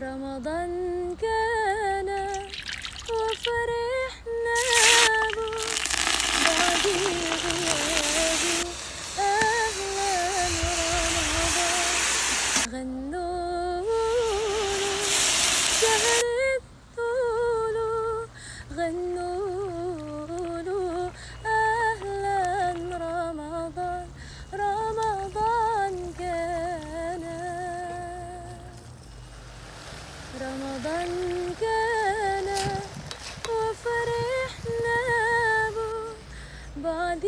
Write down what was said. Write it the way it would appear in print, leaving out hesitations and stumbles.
رمضان كان وفرحنا به بعد غيابه. أهلا رمضان غنوا له شهر الطول، غنوا له أهلا رمضان. رمضان كان وفرحنا به بعد